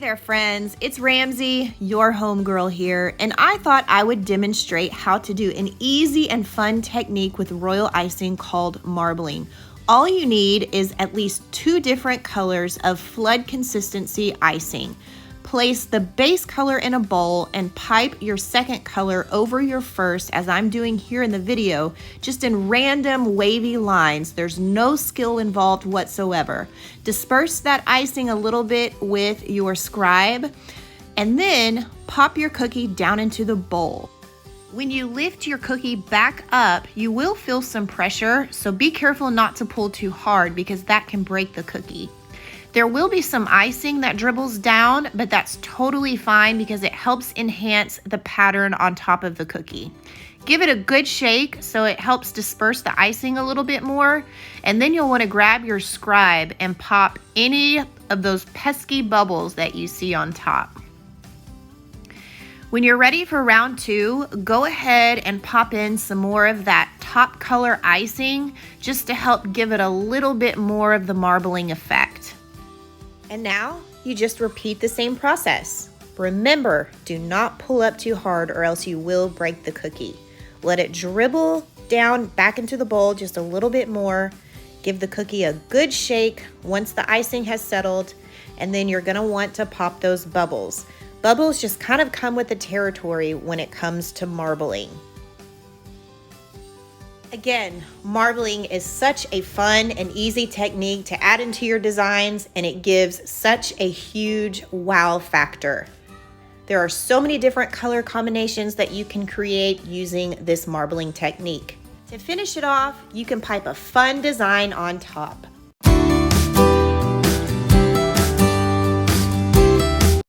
there, friends. It's Ramsey, your homegirl here, and I thought I would demonstrate how to do an easy and fun technique with royal icing called marbling. All you need is at least 2 different colors of flood consistency icing. Place the base color in a bowl and pipe your second color over your first, as I'm doing here in the video, just in random wavy lines. There's no skill involved whatsoever. Disperse that icing a little bit with your scribe and then pop your cookie down into the bowl. When you lift your cookie back up, you will feel some pressure, so be careful not to pull too hard because that can break the cookie. There will be some icing that dribbles down, but that's totally fine because it helps enhance the pattern on top of the cookie. Give it a good shake so it helps disperse the icing a little bit more, and then you'll want to grab your scribe and pop any of those pesky bubbles that you see on top. When you're ready for round 2, go ahead and pop in some more of that top color icing just to help give it a little bit more of the marbling effect. And now you just repeat the same process. Remember, do not pull up too hard or else you will break the cookie. Let it dribble down back into the bowl just a little bit more. Give the cookie a good shake once the icing has settled, and then you're gonna want to pop those bubbles. Bubbles just kind of come with the territory when it comes to marbling. Again, marbling is such a fun and easy technique to add into your designs, and it gives such a huge wow factor. There are so many different color combinations that you can create using this marbling technique. To finish it off, you can pipe a fun design on top.